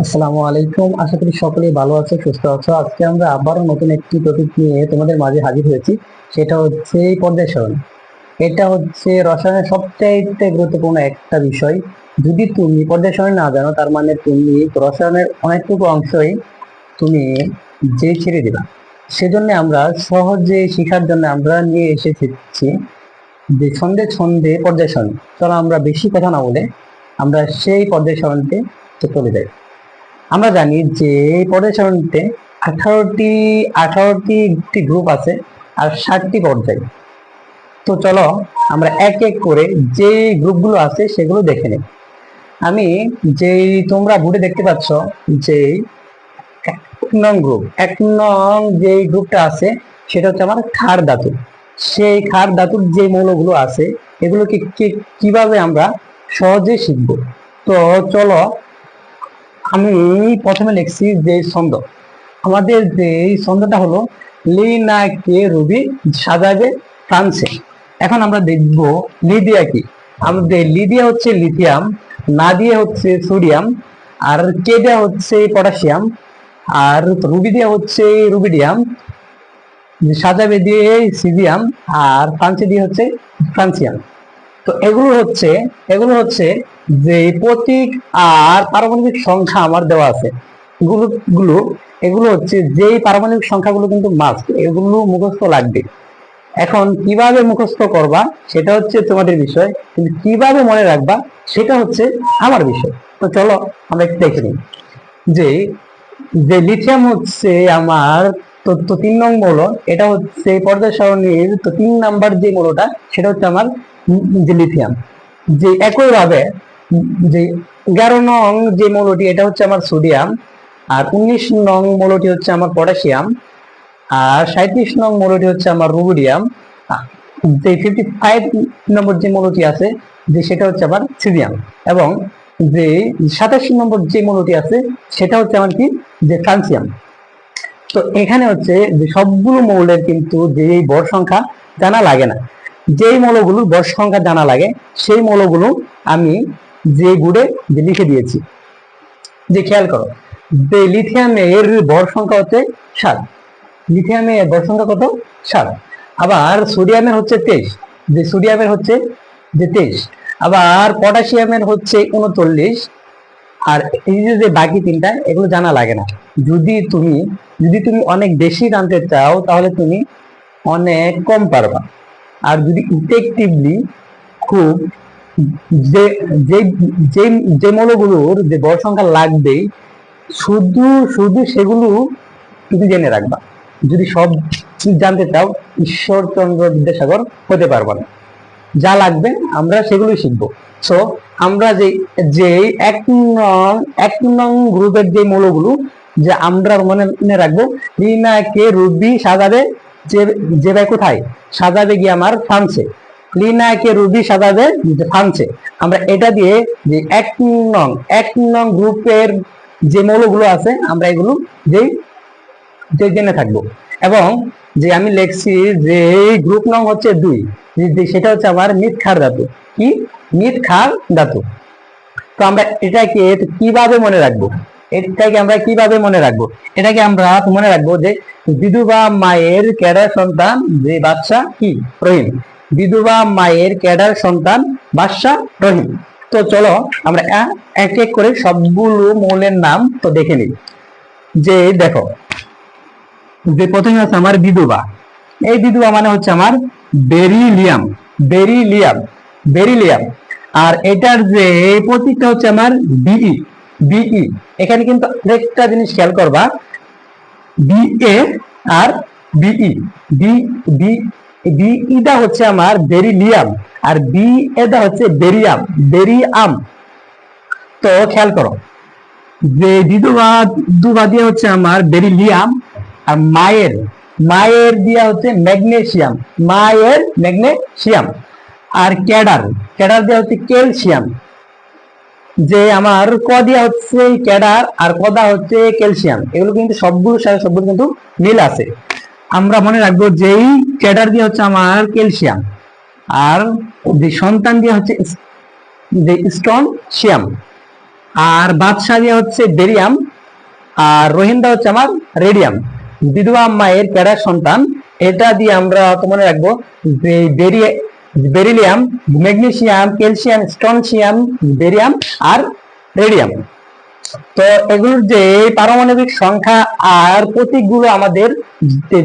আসসালামু আলাইকুম। আশা করি সকলেই ভালো আছো, সুস্থ আছো। আজকে আমরা আবারও নতুন একটি টপিক নিয়ে তোমাদের মাঝে হাজির হয়েছি। সেটা হচ্ছে এই পর্যায় সারণী। এটা হচ্ছে রসায়নের সবচাইতে গুরুত্বপূর্ণ একটা বিষয়। যদি তুমি পর্যায় সারণী না জানো, তার মানে তুমি রসায়নের অনেকটুকু অংশই তুমি যে ছেড়ে দিবা। সেজন্য আমরা সহজে শেখার জন্য আমরা নিয়ে এসেছি যে ছন্দে ছন্দে পর্যায় সারণী। চলো আমরা বেশি কথা না বলে আমরা সেই পর্যায় সারণীতে চলে যাই। আমরা জানি যে এই পর্যায় সারণীতে 18টি গ্রুপ আছে আর 60টি পর্যায়। তো চলো আমরা এক এক করে যে গ্রুপগুলো আছে সেগুলো দেখে নিই। আমি যেই তোমরা বোর্ডে দেখতে পাচ্ছ যে 1 নং গ্রুপ, 1 নং যে গ্রুপটা আছে সেটা হচ্ছে আমার ক্ষার ধাতু। সেই ক্ষার ধাতুর যে মৌলগুলো আছে এগুলোকে কিভাবে আমরা সহজে শিখবো। তো চলো আমি প্রথমে লিখছি যে ছন্দ। আমাদের যে ছন্দটা হলো লি না কে রুবি সাজাবে ফ্রান্সে। এখন আমরা দেখব লি দিয়া কি। আমাদের লি দিয়া হচ্ছে লিথিয়াম, না দিয়ে হচ্ছে সোডিয়াম, আর কে দেয়া হচ্ছে পটাশিয়াম, আর রুবি দিয়া হচ্ছে রুবিডিয়াম, সাজাবে দিয়ে সিজিয়াম, আর ফ্রান্সে দিয়ে হচ্ছে ফ্রান্সিয়াম। তো এগুলো হচ্ছে যে প্রতীক আর পারমাণবিক সংখ্যা আমার দেওয়া আছে। এগুলো গুলো এগুলো হচ্ছে যেই পারমাণবিক সংখ্যাগুলো কিন্তু মাস্ট, এগুলো মুখস্থ লাগবে। এখন কিভাবে মুখস্থ করবা সেটা হচ্ছে তোমাদের বিষয়, কিন্তু কিভাবে মনে রাখবা সেটা হচ্ছে আমার বিষয়। তো চলো আমরা একটু দেখে নিই যে যে লিথিয়াম হচ্ছে আমার তো 3 নং মৌল। এটা হচ্ছে পর্যায় সারণীর তো 3 নাম্বার যে মৌলটা সেটা হচ্ছে আমার যে লিথিয়াম। যে একইভাবে যে 11 নং যে মৌলটি এটা হচ্ছে আমার সোডিয়াম, আর 19 নং মৌলটি হচ্ছে আমার পটাশিয়াম, আর 37 নং মৌলটি হচ্ছে আমার রুবিডিয়াম, যে 55 নম্বর যে মৌলটি আছে যে সেটা হচ্ছে আমার সিজিয়াম, এবং যে 87 নম্বর যে মৌলটি আছে সেটা হচ্ছে আমার কি যে ফ্রান্সিয়াম। তো এখানে হচ্ছে যে সবগুলো মৌলের কিন্তু যে ভর সংখ্যা জানা লাগে না। যেই মৌলগুলোর ভর সংখ্যা জানা লাগে সেই মৌলগুলো আমি যে গুড়ে যে লিখে দিয়েছি। যে খেয়াল করো যে লিথিয়ামের ভর সংখ্যা হচ্ছে 7। লিথিয়ামের ভর সংখ্যা কত? 7। আবার সোডিয়ামের হচ্ছে 23, যে সোডিয়ামের হচ্ছে যে 23। আবার পটাশিয়ামের হচ্ছে 39। আর এই যে বাকি তিনটা এগুলো জানা লাগে না। যদি তুমি অনেক বেশি জানতে চাও তাহলে তুমি অনেক কম পারবা। আর যদি ইফেক্টিভলি খুব যে যে যে যে মৌলগুলোর যে ভর সংখ্যা লাগবে শুধু শুধু সেগুলো তুমি জেনে রাখবা। যদি সব জানতে চাও ঈশ্বরচন্দ্র বিদ্যাসাগর হতে পারবা না। যা লাগবে আমরা সেগুলোই শিখবো। সো আমরা যে যে এক নং এক নং গ্রুপের যে মৌলগুলো যে আমরা মনে রাখবো, রিনা কে রুবি সাজাবে যে যে ভাই কোথায় সাজাবে গিয়ে আমার ফ্রান্সে। লিনা কে রুবি সাজাবে ফ্রান্সে। আমরা এটা দিয়ে যে নং এক নং গ্রুপের যে মৌলগুলো আছে আমরা এগুলো যেই যে জেনে থাকবো। এবং যে আমি লিখছি যে গ্রুপ নং হচ্ছে 2, সেটা হচ্ছে আমার মৃৎ ক্ষার ধাতু। কি? মৃৎ ক্ষার ধাতু। তো আমরা এটাকে কিভাবে মনে রাখবো? এটাকে আমরা মনে রাখবো যে বিধবা মায়ের ক্যাডার সন্তান যে বাদশা কি রহিম। বিধবা মায়ের ক্যাডার সন্তান বাদশা রহিম। তো চলো আমরা এক এক করে সবগুলো মৌলের নাম তো দেখে নিই। যে দেখো যে প্রথমে আছে আমার বিধবা। এই বিধবা মানে হচ্ছে আমার বেরিলিয়াম। বেরিলিয়াম বেরিলিয়াম আর এটার যে প্রতীকটা হচ্ছে আমার বিই। বিই এখানে কিন্তু আরেকটা জিনিস খেয়াল করবা, বিএ আর বিই। বি বি বিইটা হচ্ছে আমার বেরিলিয়াম আর বি এটা হচ্ছে বেরিয়াম। বেরিয়াম। তো খেয়াল করো যে দুবা দিয়ে হচ্ছে আমার বেরিলিয়াম, আর মায়ের মায়ের দিয়া হচ্ছে ম্যাগনেসিয়াম। মায়ের ম্যাগনেসিয়াম। আর ক্যাডার ক্যাডার দিয়া হচ্ছে ক্যালসিয়াম। যে আমার ক দিয়া হচ্ছে ক্যাডার আর কদা হচ্ছে ক্যালসিয়াম। এগুলো কিন্তু সবগুলোর সাথে সবগুলো কিন্তু মিল আছে। আমরা মনে রাখবো যেই ক্যাডার দিয়ে হচ্ছে আমার ক্যালসিয়াম, আর যে সন্তান দিয়ে হচ্ছে যে স্ট্রনশিয়াম। আর বাদশাহিয়া হচ্ছে বেরিয়াম, আর রোহিন্দা হচ্ছে আমার রেডিয়াম। বিধবা মায়ের প্যারার সন্তান, এটা দিয়ে আমরা তো মনে রাখবো যে beryllium, magnesium, calcium, strontium, barium আর রেডিয়াম। তো এগুলোর যে পারমাণবিক সংখ্যা আর প্রতীকগুলো আমাদের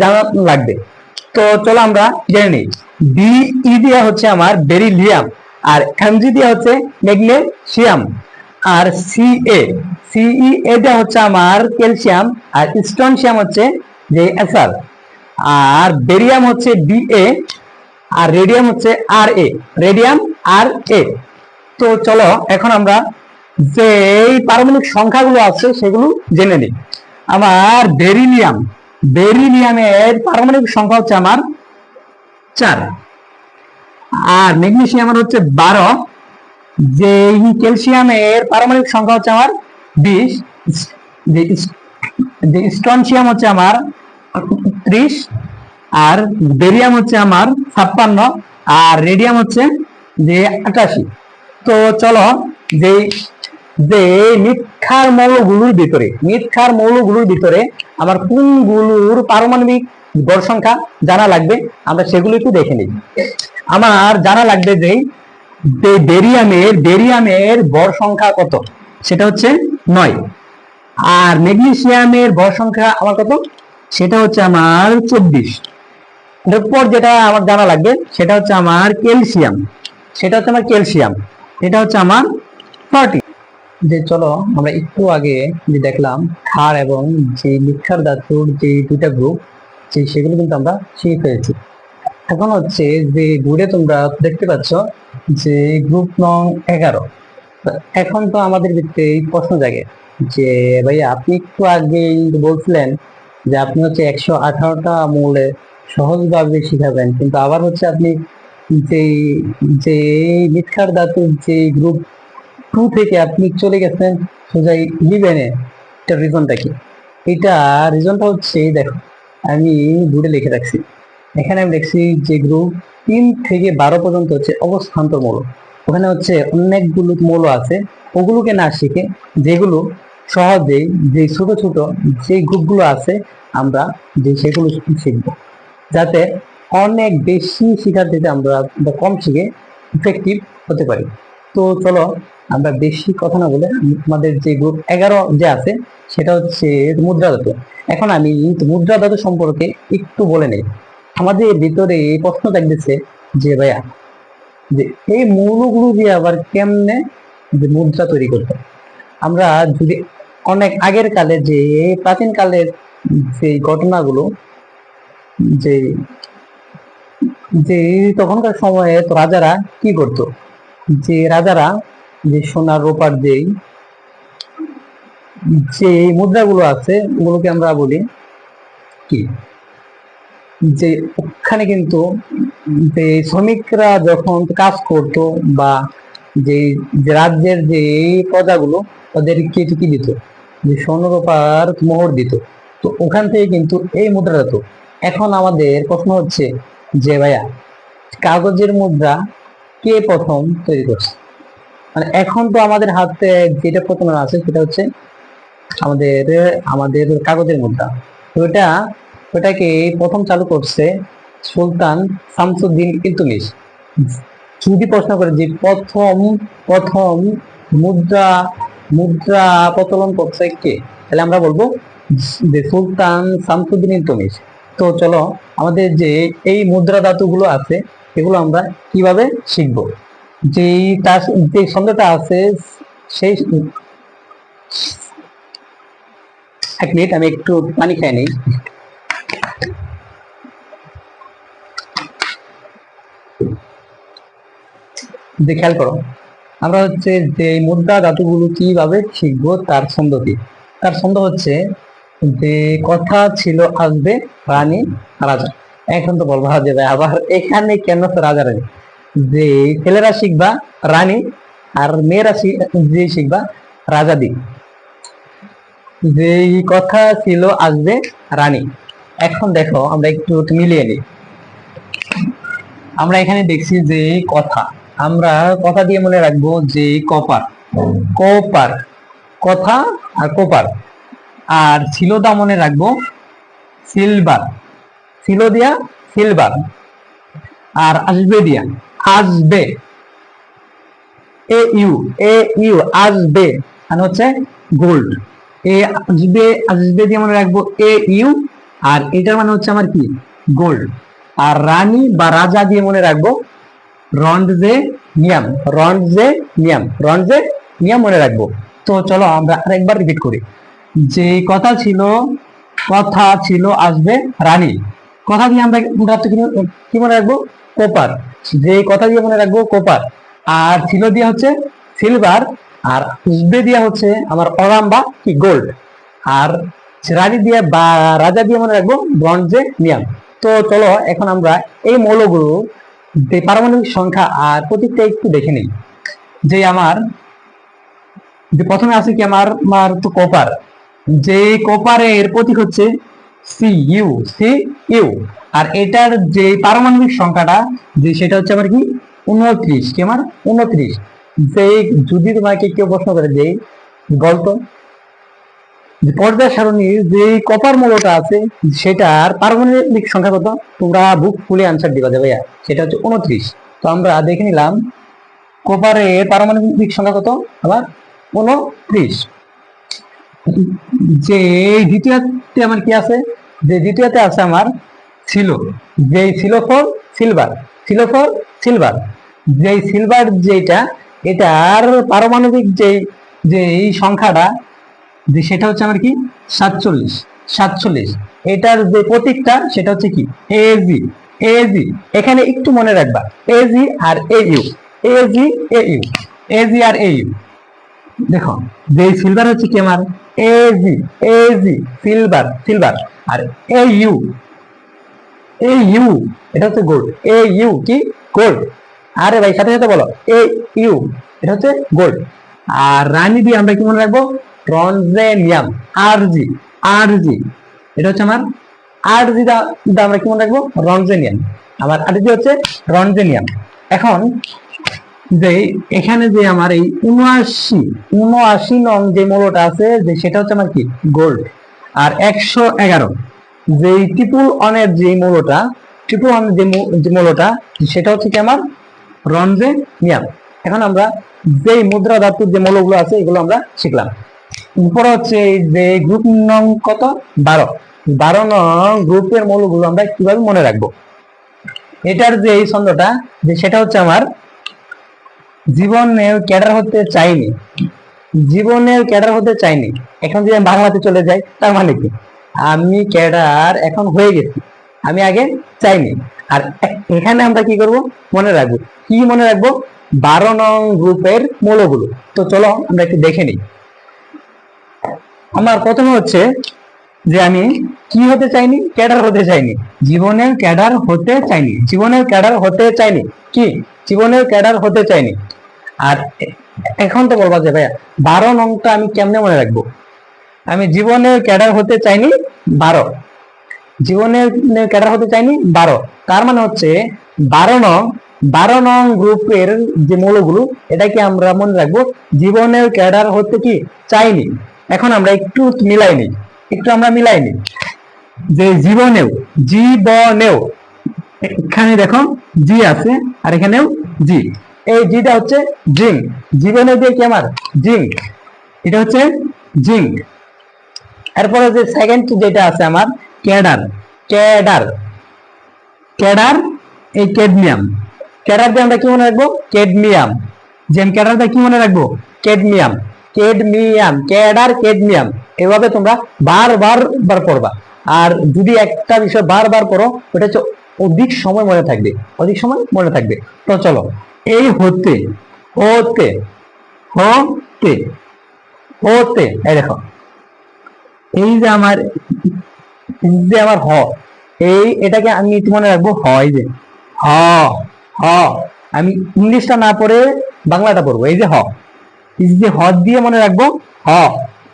জানা লাগবে। তো চলো আমরা জেনে নিই। বিই দিয়া হচ্ছে আমার বেরিলিয়াম, আর এমজি দিয়া হচ্ছে ম্যাগনেসিয়াম, আর সিই এটা হচ্ছে আমার ক্যালসিয়াম, আর স্ট্রনসিয়াম হচ্ছে যে এসআর, আর বেরিয়াম হচ্ছে বিএ, আর রেডিয়াম হচ্ছে আর এ, রেডিয়াম আর এ। তো চলো এখন আমরা যে পারমাণবিক সংখ্যাগুলো আছে সেগুলো জেনে নিই। আমার বেরিলিয়ামের পারমাণবিক সংখ্যা হচ্ছে আমার 4, আর ম্যাগনেসিয়ামের হচ্ছে 12, যে ক্যালসিয়ামের পারমাণবিক সংখ্যা হচ্ছে আমার 20, যে স্ট্রনসিয়াম হচ্ছে আমার 30, আর বেরিয়াম হচ্ছে আমার 56, আর রেডিয়াম হচ্ছে যে 88। তো চলো যে যে মিথ্যার মৌলগুলোর ভিতরে আমার কোনগুলোর পারমাণবিক গড় সংখ্যা জানা লাগবে, আমরা সেগুলো একটু দেখে নিই। আমার জানা লাগবে যে বেরিয়ামের ভর সংখ্যা কত, সেটা হচ্ছে 9, আর ম্যাগনেসিয়ামের ভর সংখ্যা আমার কত, সেটা হচ্ছে আমার 24। এরপর যেটা আমার জানা লাগবে সেটা হচ্ছে আমার ক্যালসিয়াম, এটা হচ্ছে আমার 40। যে চলো আমরা একটু আগে যে দেখলাম ক্ষার এবং যে মিথ্যার ধাতুর যে দুইটা গ্রুপ, যে সেগুলো কিন্তু আমরা শিখে ফেলেছি। এখন হচ্ছে যে বোর্ডে তোমরা দেখতে পাচ্ছ যে গ্রুপ নং 11। এখন তো আমাদের ভিতরে এই প্রশ্ন জাগে যে ভাইয়া আপনি একটু আগেই বলছিলেন যে আপনি হচ্ছে 118টা মৌলে সহজভাবে শিখাবেন, কিন্তু আবার হচ্ছে আপনি যে যে মিথ্যার ধাতুর যে গ্রুপ 2 থেকে আপনি চলে গেছেন সোজা 11-এ, এটার রিজনটা কি? এটা রিজনটা হচ্ছে দেখো, আমি বোর্ডে লিখে রাখছি। এখানে আমি লিখছি যে গ্রুপ 3 থেকে 12 পর্যন্ত হচ্ছে অবস্থান্তর মৌল। ওখানে হচ্ছে অনেকগুলো মৌল আছে, ওগুলোকে না শিখে যেগুলো সহজেই যে ছোট ছোট যে গ্রুপগুলো আছে আমরা যে সেগুলো শিখবো, যাতে অনেক বেশি শিক্ষার্থীতে আমরা কম শিখে ইফেক্টিভ হতে পারি। তো চলো আমরা বেশি কথা না বলে আমাদের যে গ্রুপ 11 যে আছে সেটা হচ্ছে মুদ্রা ধাতু। এখন আমি মুদ্রা ধাতু সম্পর্কে একটু বলে নেই। আমাদের ভিতরে এই প্রশ্ন থাকতেছে যে ভাইয়া যে এই মৌলগুলো দিয়ে আবার কেমনে যে মুদ্রা তৈরি করতে। আমরা যদি অনেক আগের কালে যে প্রাচীন কালের যে ঘটনাগুলো, যে যে তখনকার সময়ে তো রাজারা কি করতো, যে রাজারা যে সোনার রূপার যে মুদ্রাগুলো আছে ওগুলোকে আমরা বলি কি, যে ওখানে কিন্তু যে শ্রমিকরা যখন কাজ করতো বা যে রাজ্যের যে প্রজাগুলো ওদেরকে কি দিত, যে স্বর্ণরূপার মোহর দিত। তো ওখান থেকে কিন্তু এই মুদ্রা হতো। এখন আমাদের প্রশ্ন হচ্ছে যে ভাইয়া কাগজের মুদ্রা কে প্রথম তৈরি করছে? মানে এখন তো আমাদের হাতে যেটা প্রথমে আছে সেটা হচ্ছে আমাদের আমাদের কাগজের মুদ্রা। তো ওটাকে প্রথম চালু করছে সুলতান শামসুদ্দিন ইলতুমিশ। যদি প্রশ্ন করে যে প্রথম প্রথম মুদ্রা মুদ্রা প্রচলন করছে কে, তাহলে আমরা বলবো যে সুলতান শামসুদ্দিন ইলতুমিশ। তো চলো আমাদের যে এই মুদ্রা ধাতুগুলো আছে এগুলো আমরা কিভাবে শিখবো। যেই তার যে ছন্দটা আছে সেই, এক মিনিট আমি একটু পানি খাই নেই। যে খেয়াল করো, আমরা হচ্ছে যে মুদ্রা ধাতুগুলো কিভাবে শিখবো তার ছন্দ কি। তার ছন্দ হচ্ছে যে কথা ছিল আসবে রানী রাজা। এখন তো বলবো যে ভাই আবার এখানে কেন রাজা রানী, যে ছেলেরা শিখবা রানী আর মেয়েরা যে শিখবা রাজা দি। যে কথা ছিল আসবে রানী। এখন দেখো আমরা একটু মিলিয়ে নিই। আমরা এখানে দেখছি যে কথা, আমরা কথা দিয়ে মনে রাখবো যে কপার, কপার কথা আর কোপার। আর ছিল দা মনে রাখবো সিলভার, ছিল দিয়া সিলভার। আর আসবে দিয়া আসবে, এ ইউ, এ ইউ আসবে মানে হচ্ছে গোল্ড। এ আসবে, আসবে দিয়ে মনে রাখবো এ ইউ, আর এটার মানে হচ্ছে আমার কি গোল্ড। আর রানী বা রাজা দিয়ে মনে রাখবো রন্ডজে নিয়াম, রন্ডজে নিয়াম, রন্ডজে নিয়াম মনে রাখবো। তো চলো আমরা আরেকবার রিপিট করি। যে কথা ছিল, কথা ছিল আসবে রানী, কথা দিয়ে আমরা কি মনে রাখবো কোপার, যে কথা দিয়ে মনে রাখবো কোপার। আর ছিল দিয়ে হচ্ছে সিলভার, আর আসবে দিয়ে হচ্ছে আমার অরাম বা কি গোল্ড। আর রানী দিয়ে বা রাজা দিয়ে মনে রাখবো ব্রঞ্জে নিয়াম। তো চলো এখন আমরা এই মৌলগুলো যে পারমাণবিক সংখ্যা আর প্রতীকটা একটু দেখে নিই। যে আমার যে প্রথমে আছে কি আমার আমার তো কপার, যে কপারের প্রতীক হচ্ছে সি ইউ, সি ইউ। আর এটার যে পারমাণবিক সংখ্যাটা যে সেটা হচ্ছে আমার কি 29, কি আমার 29। যে যদি তোমাকে কেউ প্রশ্ন করে যে বলতো যে পর্যায় সারণীর যে কপার মৌলটা আছে সেটার পারমাণবিক সংখ্যা কত, তোমরা বুক ফুলে আনসার দিবা যে ভাইয়া সেটা হচ্ছে 29। তো আমরা দেখে নিলাম কপারের পারমাণবিক সংখ্যা কত আবার 29। যে দ্বিতীয়তে আমার কি আছে, যে দ্বিতীয়তে আছে আমার ছিল, যে ছিল ফর সিলভার, ছিল ফর সিলভার। যে সিলভার যেটা এটার পারমাণবিক যে যে এই সংখ্যাটা যে সেটা হচ্ছে আমার কি 47, 47। এটার যে প্রতীকটা সেটা হচ্ছে কি এজি, এজি। এখানে একটু মনে রাখবা এজি আর A U, A G A U, A G আর এ ইউ। দেখো যে সিলভার হচ্ছে কি আমার এজি, এজি সিলভার, সিলভার। আর এ ইউ, এ ইউ এটা হচ্ছে গোল্ড, এ ইউ কি গোল্ড। আরে ভাই সাথে সাথে বলো এ ইউ এটা হচ্ছে গোল্ড। আর রানী দিয়ে আমরা কি মনে রাখবো রনজেনিয়াম, আর জি, আর জি এটা হচ্ছে আমার আর জি দা আমরা কি মনে রাখবো রনজেনিয়াম, আমার আর জি হচ্ছে রনজেনিয়াম। এখন যে এখানে যে আমার এই 79 নং যে মৌলটা আছে যে সেটা হচ্ছে আমার কি গোল্ড। আর 111 যে ট্রিপল অনের যে মৌলটা, ট্রিপল অন যে মৌলটা সেটা হচ্ছে কি আমার রনজেনিয়াম। এখন আমরা যে মুদ্রা ধাতুর যে মৌলগুলো আছে এগুলো আমরা শিখলাম। উপর হচ্ছে যে গ্রুপ নং কত 12, 12 নং গ্রুপের মৌলগুলো আমরা কিভাবে মনে রাখবো। এটার যে এই ছন্দটা যে সেটা হচ্ছে আমার জীবনের ক্যাডার হতে চাইনি, জীবনের ক্যাডার হতে চাইনি। এখন যদি আমি বাংলাতে চলে যাই তার মানে কি আমি ক্যাডার এখন হয়ে গেছি, আমি আগে চাইনি। আর এখানে আমরা কি করব মনে রাখবো, কি মনে রাখবো 12 নং গ্রুপের মৌলগুলো। তো চলো আমরা একটু দেখে নিই। আমার প্রথমে হচ্ছে যে আমি কি হতে চাইনি ক্যাডার হতে চাইনি, জীবনের ক্যাডার হতে চাইনি, জীবনের ক্যাডার হতে চাইনি, কি জীবনের ক্যাডার হতে চাইনি। আর এখন তো বলবা যে ভাইয়া 12 নংটা আমি কেমনে মনে রাখবো, আমি জীবনের ক্যাডার হতে চাইনি 12, জীবনের ক্যাডার হতে চাইনি 12। তার মানে হচ্ছে 12 নং, 12 নং গ্রুপের যে মৌলগুলো এটাকে আমরা মনে রাখবো জীবনের ক্যাডার হতে কি চাইনি। এখন আমরা একটু মিলাই নিই, একটু আমরা মিলাই নিই যে জীবনেও, জীবনেও এখানে দেখো জি আছে আর এখানেও জি, এই জিটা হচ্ছে জিঙ্ক, জীবনে দিয়ে কি আমার জিঙ্ক, এটা হচ্ছে জিঙ্ক। এরপরে যে সেকেন্ড যেটা আছে আমার ক্যাডার, ক্যাডার, ক্যাডার এই ক্যাডমিয়াম, ক্যাডার দিয়ে আমরা কি মনে রাখবো ক্যাডমিয়াম, যে ক্যাডার দিয়ে কি মনে রাখবো ক্যাডমিয়াম, ক্যাডমিয়াম, ক্যাডার ক্যাডমিয়াম। এভাবে তোমরা বারবার বার পড়বা। আর যদি একটা বিষয় বারবার পড়ো ওটা হচ্ছে অধিক সময় মনে থাকবে, অধিক সময় মনে থাকবে। তো চলো এই হতে, হতে, হতে, হতে, এই দেখো এই যে আমার, যে আমার হ, এই এটাকে আমি মনে রাখবো হয় যে হ, হ। আমি ইংলিশটা না পড়ে বাংলাটা পড়বো, এই যে হ, এই যে হ দিয়ে মনে রাখবো হ,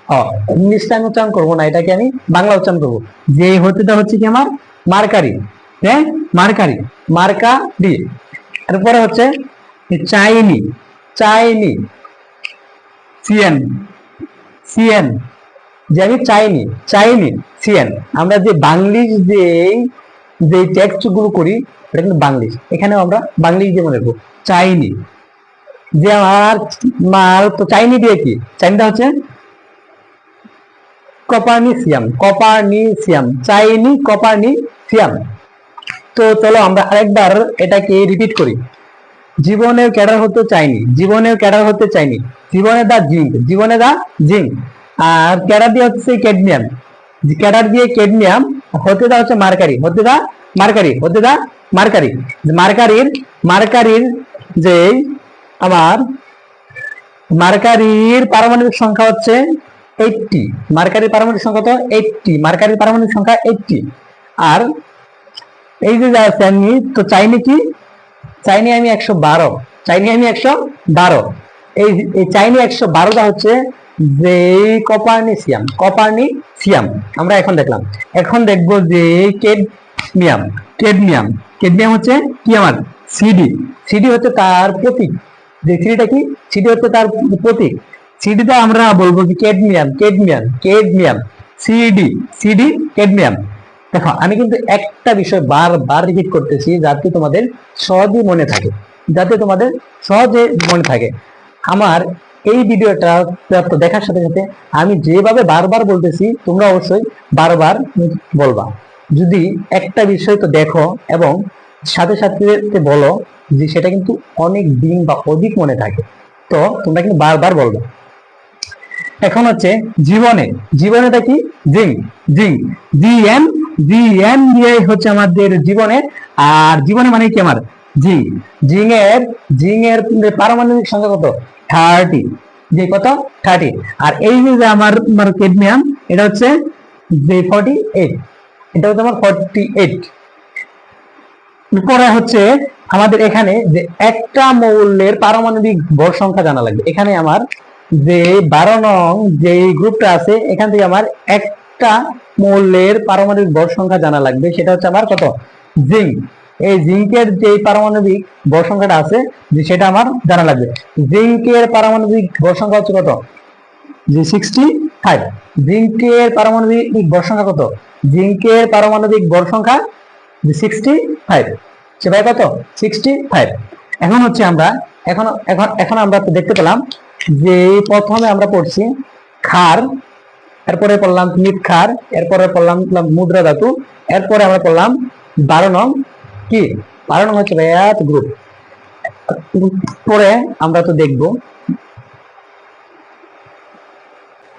হ। ইংলিশটা আমি উচ্চারণ করবো না, এটাকে আমি বাংলা উচ্চারণ করবো। যে হতেটা হচ্ছে কি আমার মার্কারি, হ্যাঁ মার্কারি, মার্কারি। এরপরে হচ্ছে চাইনি, চাইনি, সিএন, সিএন, যে আমি চাইনি, চাইনি সিএন। আমরা যে বাংলিশ যে যে টেক্সট গুলো করি এটা কিন্তু বাংলিশ, এখানেও আমরা বাংলিশ দিয়ে মনে রাখবো চাইনি। যে আমার মার তো চাইনি দিয়ে কি, চাইনিটা হচ্ছে কপারনিসিয়াম, কপারনিসিয়াম, চাইনি কপারনিসিয়াম। তো চলো আমরা আরেকবার এটাকে রিপিট করি। জীবনের ক্যাডার হতে চাইনি, জীবনের ক্যাডার হতে চাইনি, জীবনে দা জিঙ্ক, জীবনে দা জিঙ্ক। আর ক্যাডার দিয়ে হচ্ছে ক্যাডমিয়াম, ক্যাডার দিয়ে ক্যাডমিয়াম, হতে দা হচ্ছে মার্কারি, হতে দা মার্কারি, হতে দা মার্কারি। মার্কারির মার্কারির যে আমার মার্কারির পারমাণবিক সংখ্যা হচ্ছে 80, মার্কারির পারমাণবিক সংখ্যা তো 80, মার্কারির পারমাণবিক সংখ্যা 80। আর এই যে আছে আমি তো চাইনি কি, চাইনি আমি 112, চাইনি আমি 112। এই চাইনি 112টা হচ্ছে যে কপারনিসিয়াম, কপারনিসিয়াম। আমরা এখন দেখলাম, এখন দেখবো যে কেডমিয়াম, কেডমিয়াম, কেডমিয়াম হচ্ছে কি আমার সিডি, সিডি হচ্ছে তার প্রতীক। যে সিডিটা কি, সিডি হচ্ছে তার প্রতীক। সিডিটা আমরা বলবো কি cadmium, cadmium, cadmium, CD, CD, cadmium. দেখো আমি কিন্তু একটা বিষয় বারবার রিপিট করতেছি যাতে তোমাদের সহজে মনে থাকে, যাতে তোমাদের সহজে মনে থাকে। আমার এই ভিডিওটা দেখার সাথে সাথে আমি যেভাবে বারবার বলতেছি তোমরা অবশ্যই বারবার বলবা। যদি একটা বিষয় তো দেখো এবং সাথে সাথে বলো, যে সেটা কিন্তু অনেক দিন বা অধিক মনে থাকে, তো তোমরা কিন্তু বারবার বলবা। এখন হচ্ছে জীবনে, জীবনেটা কি জিং, জিং, জিএন, জিএন দিয়ে হচ্ছে আমাদের জীবনে। আর জীবনে মানে কি আমার জি, জিং এর, জিং এর পারমাণবিক সংখ্যা কত 30, যে কত 30। আর এই যে আমার ক্যাডমিয়াম এটা হচ্ছে যে 48, এটা হচ্ছে আমার 48। পরে হচ্ছে আমাদের এখানে যে একটা মৌলের পারমাণবিক ভর সংখ্যা জানা লাগবে। এখানে আমার যে 12 নং যে গ্রুপটা আছে এখান থেকে আমার একটা মৌলের পারমাণবিক ভর সংখ্যা জানা লাগবে, সেটা হচ্ছে আমার কত জিঙ্ক। এই জিঙ্কের যে পারমাণবিক ভর সংখ্যাটা আছে যে সেটা আমার জানা লাগবে। জিঙ্কের পারমাণবিক ভর সংখ্যা হচ্ছে কত, যে 65। জিঙ্কের পারমাণবিক ভর সংখ্যা কত, জিঙ্কের পারমাণবিক ভর সংখ্যা যে 65, সে ভাই কত 65। এখন হচ্ছে আমরা এখন এখন এখন আমরা তো দেখতে পেলাম যে প্রথমে আমরা পড়ছি ক্ষার, এরপরে পড়লাম মৃৎ ক্ষার, এরপরে পড়লাম মুদ্রা ধাতু, এরপরে আমরা পড়লাম 12 নং কি, 12 নং হচ্ছে ভাইয়া গ্রুপ। পরে আমরা তো দেখবো,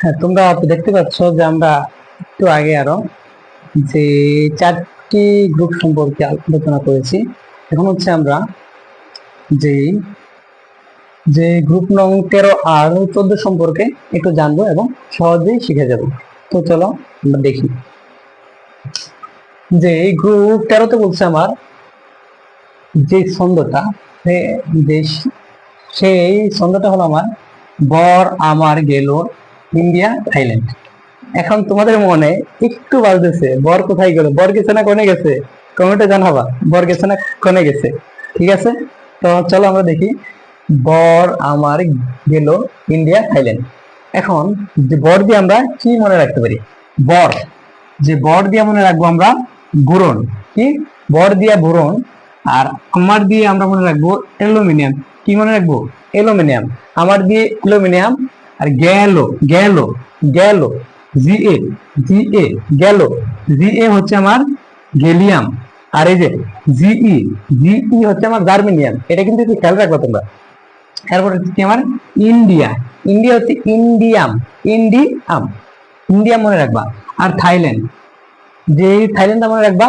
হ্যাঁ তোমরা দেখতে পাচ্ছ যে আমরা একটু আগে আরো যে 4টি গ্রুপ সম্পর্কে আলোচনা করেছি। এখন হচ্ছে আমরা যে যে গ্রুপ নং 13 আর 14 সম্পর্কে একটু জানবো এবং সহজেই শিখে যাব। তো চলো আমরা দেখি যে এই গ্রুপ 13তে বলছে আমার যে ছন্দটা, সেই ছন্দটা হলো আমার বর আমার গেল ইন্ডিয়া থাইল্যান্ড। এখন তোমাদের মনে একটু বাজতেছে বর কোথায় গেল, বর গেছে না কোনে গেছে, কমেন্টে জানাবা বর গেছে না কোনে গেছে। ঠিক আছে, তো চলো আমরা দেখি বর আমার গেল ইন্ডিয়া থাইল্যান্ড। এখন যে বর দিয়ে আমরা কি মনে রাখতে পারি, বর, যে বর দিয়ে মনে রাখবো আমরা বোরন, কি বর দিয়া বোরন। আর আমার দিয়ে আমরা মনে রাখবো অ্যালুমিনিয়াম, কি মনে রাখবো অ্যালুমিনিয়াম, আমার দিয়ে অ্যালুমিনিয়াম। আর গেল, গেল, গেল, জিএ, জিএ গেল, জিএ হচ্ছে আমার গেলিয়াম। আর এই যে জিই, জিই হচ্ছে আমার জার্মেনিয়াম। এটা কিন্তু একটু খেয়াল রাখবো তোমরা। এরপর হচ্ছে আমার ইন্ডিয়া, ইন্ডিয়া হচ্ছে ইন্ডিয়াম, ইন্ডিয়াম, ইন্ডিয়াম মনে রাখবা। আর থাইল্যান্ড, যে থাইল্যান্ড মনে রাখবা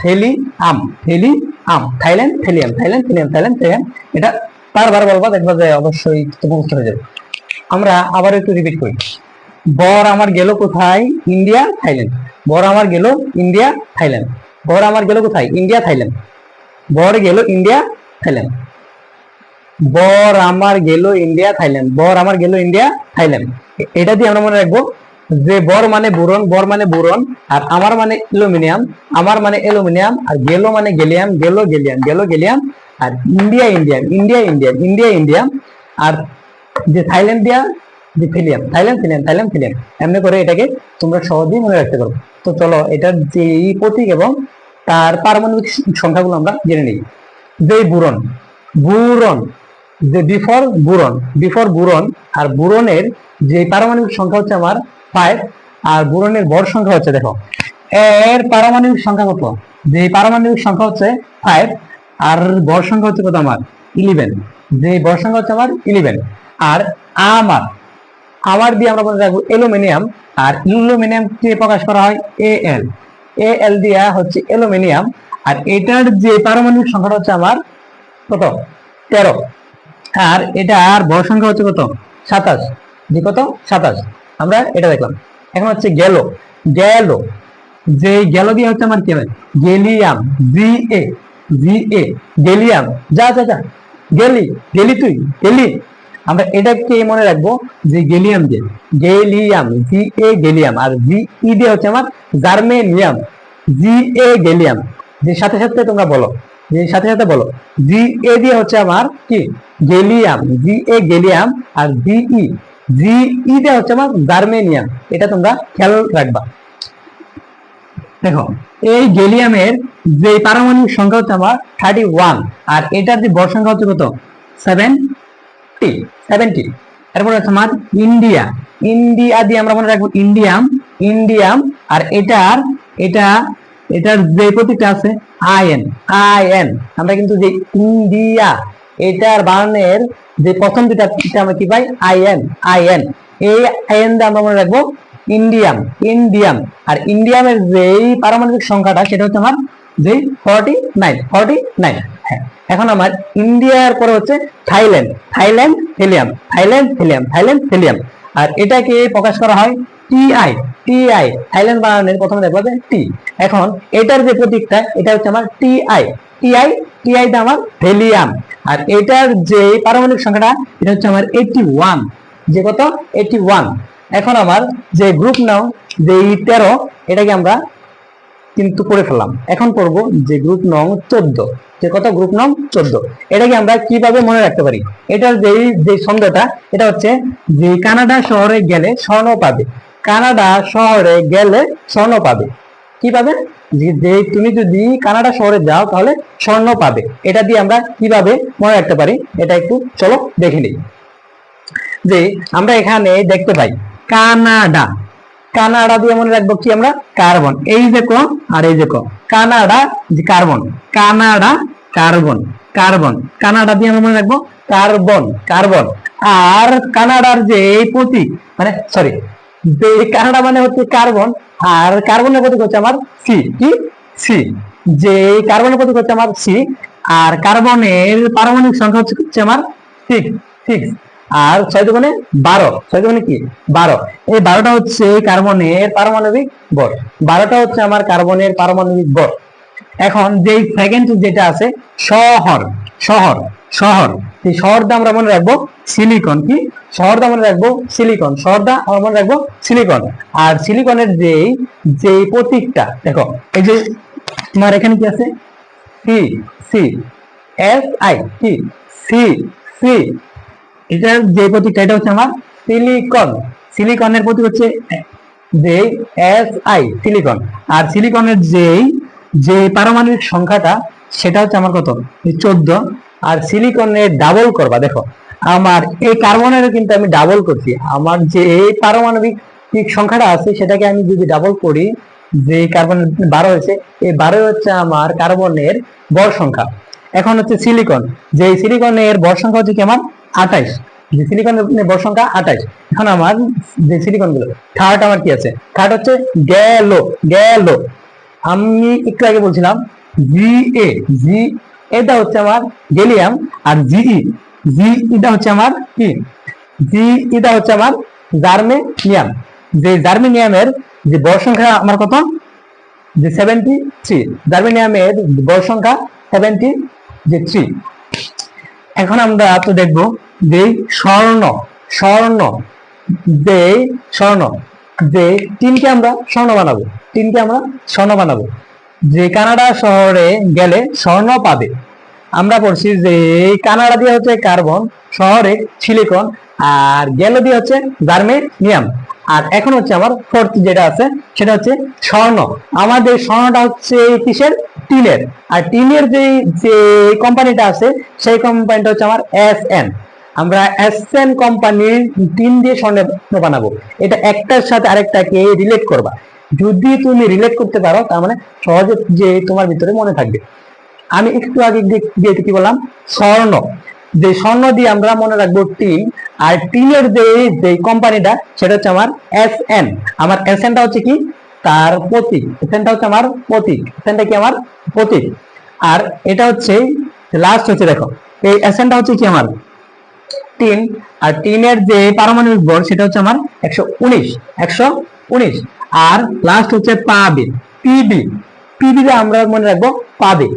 থেলিয়াম, থেলিয়াম, থাইল্যান্ড থেলিয়াম, থাইল্যান্ড থেলিয়াম, থাইল্যান্ড থেলিয়াম। এটা বারবার বলবা, দেখবা যে অবশ্যই মুখস্থ হয়ে যাবে। আমরা আবার একটু রিপিট করি, বর আমার গেল কোথায় ইন্ডিয়া থাইল্যান্ড, বর আমার গেল ইন্ডিয়া থাইল্যান্ড, বর আমার গেল কোথায় ইন্ডিয়া থাইল্যান্ড, বর গেল ইন্ডিয়া থাইল্যান্ড, বর আমার গেল ইন্ডিয়া থাইল্যান্ড, বর আমার গেল ইন্ডিয়া থাইল্যান্ড। এটা দিয়ে আমরা মনে রাখবো যে বর মানে বোরন, বর মানে বোরন, আর আমার মানে অ্যালুমিনিয়াম, আমার মানে অ্যালুমিনিয়াম, আর গেলো মানে গেলিয়াম, গেলো গেলিয়াম, গেলো গেলিয়াম। আর India indium, India indium, India indium. আর যে থাইল্যান্ড দিয়া যে ফিলিয়াম, থাইলাম ফিলিয়াম, থাইলাম ফিলিয়াম, এমনি করে এটাকে তোমরা সহজেই মনে রাখতে পারো। তো চলো এটার যে প্রতীক এবং তার পারমাণবিক সংখ্যাগুলো আমরা জেনে নিই। যে বুরন, বুরন, যে বিফর বুরন, আর বুরনের যে পারমাণবিক সংখ্যা হচ্ছে আমার 5, আর বুরনের ভর সংখ্যা হচ্ছে, দেখো এর পারমাণবিক সংখ্যা কত, যে পারমাণবিক সংখ্যা হচ্ছে 5, আর ভর সংখ্যা হচ্ছে কত আমার 11, যে ভর সংখ্যা হচ্ছে আমার 11। আর আমার আমার দিয়ে আমরা বলে রাখবো অ্যালুমিনিয়াম, আর অ্যালুমিনিয়াম কে প্রকাশ করা হয় এল, এল দিয়া হচ্ছে অ্যালুমিনিয়াম। আর এটার যে পারমাণবিক সংখ্যাটা হচ্ছে আমার কত 13, আর এটা আর ভর সংখ্যা হচ্ছে কত 27, যে কত 27, আমরা এটা দেখলাম। এখন হচ্ছে গেল, গেল, যে গেল দিয়ে হচ্ছে আমার কি হবে গেলিয়াম, জি এ, জি এ, গেলিয়াম, যা যা যা গেলি, গেলি তুই গেলি, আমরা এটাকে মনে রাখবো যে গেলিয়াম দিয়ে, গেলিয়াম, জি এ গেলিয়াম। আর জি ই দিয়ে হচ্ছে আমার জার্মেনিয়াম, জি এ গেলিয়াম। যে সাথে সাথে তোমরা বলো, যে সাথে সাথে বলো, জি এ দিয়ে হচ্ছে আমার কি গেলিয়াম, জি এ গেলিয়াম। আর জি ই, জি ই দিয়ে হচ্ছে আমার জার্মেনিয়াম। এটা তোমরা খেয়াল রাখবা। দেখো এই গেলিয়ামের যে পারমাণবিক সংখ্যা হচ্ছে আমার 31, আর এটার যে ভর সংখ্যা হচ্ছে কত 70। এরপর হচ্ছে আমার ইন্ডিয়া, ইন্ডিয়া দিয়ে আমরা মনে রাখবো ইন্ডিয়াম, ইন্ডিয়াম। আর এটার এটা এটার যে প্রতীকটা আছে আইএন, আইএন, আমরা কিন্তু যে ইন্ডিয়া এটার বানানের যে প্রথম দুটা আমরা কি পাই আইএন, আইএন, এই আইএন দিয়ে আমরা মনে রাখবো ইন্ডিয়াম, ইন্ডিয়াম। আর ইন্ডিয়ামের যেই পারমাণবিক সংখ্যাটা সেটা হচ্ছে আমার যে 49, 49। হ্যাঁ, এখন আমার ইন্ডিয়ার পরে হচ্ছে Thailand, Thailand helium, Thailand helium, Thailand helium. আর এটাকে প্রকাশ করা হয় টিআই, টিআই, থাইল্যান্ড বানানের প্রথমে দেখবো টি। এখন এটার যে প্রতীকটা এটা হচ্ছে আমার টিআই, টিআই, টিআই টা আমার হেলিয়াম। আর এটার যে পারমাণবিক সংখ্যাটা এটা হচ্ছে আমার 81, যে কত 81। এখন আমার যে গ্রুপ নাও যে 13, এটাকে আমরা কিন্তু পড়ে ফেললাম। এখন পড়বো যে গ্রুপ নং 14, যে কত গ্রুপ নং 14, এটাকে আমরা কিভাবে মনে রাখতে পারি। এটার যে ছন্দটা এটা হচ্ছে যে কানাডা শহরে গেলে স্বর্ণ পাবে, কানাডা শহরে গেলে স্বর্ণ পাবে। কি পাবে, যে তুমি যদি কানাডা শহরে যাও তাহলে স্বর্ণ পাবে। এটা দিয়ে আমরা কিভাবে মনে রাখতে পারি এটা একটু চলো দেখে নিই। যে আমরা এখানে দেখতে পাই কানাডা, কানাডা দিয়ে মনে রাখবো কি আমরা কার্বন, এই যে ক আর এই যে ক, কানাডা যে carbon, Canada carbon, carbon, Canada দিয়ে আমরা মনে রাখবো কার্বন, কার্বন। আর কানাডার যে প্রতীক মানে সরি, যে কানাডা মানে হচ্ছে কার্বন, আর কার্বনের প্রতীক হচ্ছে আমার সি, কি সি, যে কার্বনের প্রতীক হচ্ছে আমার সি। আর কার্বনের পারমাণবিক সংখ্যা হচ্ছে আমার 6, 6। আর 6 দুগুণে 12, 6 দুগুণে কি 12। এই 12টা হচ্ছে কার্বনের পারমাণবিক ভর, 12টা হচ্ছে আমার কার্বনের পারমাণবিক ভর। এখন যে সেকেন্ড যেটা আছে শহর, শহর, শহর, এই শহরটা আমরা মনে রাখবো সিলিকন, কি শহরটা মনে রাখবো সিলিকন, শহরটা আমরা মনে রাখবো সিলিকন। আর সিলিকনের যে প্রতীকটা দেখো, এই যে তোমার এখানে কি আছে সি, সি, এস আই, কি সি, সি, এটার যে প্রতীকটা এটা হচ্ছে আমার সিলিকন, সিলিকনের প্রতীক হচ্ছে যে এস আই, সিলিকন। আর সিলিকনের যে পারমাণবিক সংখ্যাটা সেটা হচ্ছে আমার কত 14। আর সিলিকনের ডাবল করবা, দেখো আমার এই কার্বনের কিন্তু আমি ডাবল করছি, আমার যে পারমাণবিক সংখ্যাটা আছে সেটাকে আমি যদি ডাবল করি, যে কার্বনের 12 হয়েছে, এই 12 হচ্ছে আমার কার্বনের ভর সংখ্যা। এখন হচ্ছে সিলিকন, যে সিলিকনের ভর সংখ্যা হচ্ছে কি আমার 28, যে সিলিকনের ভর সংখ্যা 28। এখন আমার যে সিলিকন গুলো থার্ড আমার কি আছে, থার্ড হচ্ছে গেল, গেল। আমি একটু আগে বলছিলাম জি এ, জি এটা হচ্ছে আমার গেলিয়াম। আর জিই, জি এটা হচ্ছে আমার কি জি এটা হচ্ছে আমার জার্মেনিয়াম, যে জার্মেনিয়ামের যে ভর সংখ্যা আমার কত যে 73, জার্মেনিয়ামের ভর সংখ্যা 73। এখন আমরা তো দেখবো যে স্বর্ণ, স্বর্ণ, যে স্বর্ণ, যে টিনকে আমরা স্বর্ণ বানাবো, টিনকে আমরা স্বর্ণ বানাবো, যে কানাডা শহরে গেলে স্বর্ণ পাবে। আমরা পড়ছি যে কানাডা দিয়ে হচ্ছে কার্বন, শহরে সিলিকন, আর গেল দিয়ে হচ্ছে জার্মেনিয়াম। আর এখন হচ্ছে আমার ফোর্থ যেটা আছে সেটা হচ্ছে স্বর্ণ। আমাদের স্বর্ণটা হচ্ছে কিসের? টিনের। আর টিনের যে কোম্পানিটা আছে সেই কোম্পানিটা হচ্ছে আমার SN। আমরা SN কোম্পানির টিন দিয়ে স্বর্ণ বানাবো। এটা একটার সাথে আরেকটাকে রিলেট করবা। যদি তুমি রিলেট করতে পারো তার মানে সহজে যে তোমার ভিতরে মনে থাকবে। আমি একটু আগে দিয়ে কি বললাম? স্বর্ণ। যে স্বর্ণ দিয়ে আমরা মনে রাখবো টিন। আর টিনের যে কোম্পানিটা সেটা হচ্ছে আমার SN। আমার SN টা হচ্ছে কি? তার প্রতীক। SN টা হচ্ছে আমার প্রতীক। SN টা কি? আমার প্রতীক। আর এটা হচ্ছে লাস্ট হচ্ছে, দেখো এই SN টা হচ্ছে কি? আমার টিন। আর টিনের যে পারমাণবিক ভর সেটা হচ্ছে আমার 119। আর লাস্ট হচ্ছে পাবে, পিবি। পিবি তে আমরা মনে রাখবো পাবে।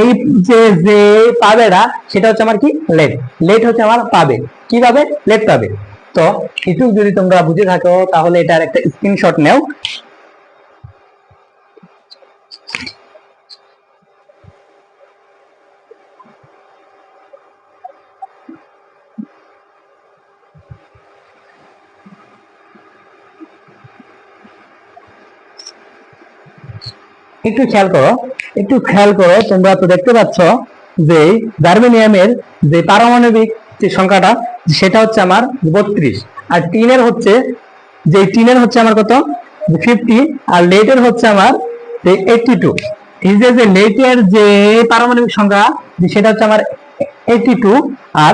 এই যে যে পাবেটা সেটা হচ্ছে আমার কি? লেড। লেড হচ্ছে আমার পাবে। কি পাবে? লেড পাবে। তো একটু যদি তোমরা বুঝে থাকো তাহলে এটার একটা স্ক্রিনশট নাও। একটু খেয়াল করো, তোমরা তো দেখতে পাচ্ছ যে জার্মেনিয়ামের যে পারমাণবিক যে সংখ্যাটা সেটা হচ্ছে আমার 32। আর টিনের হচ্ছে আমার কত? 50। আর লেটের হচ্ছে আমার 82। এই যে লেটের যে পারমাণবিক সংখ্যা সেটা হচ্ছে আমার 82। আর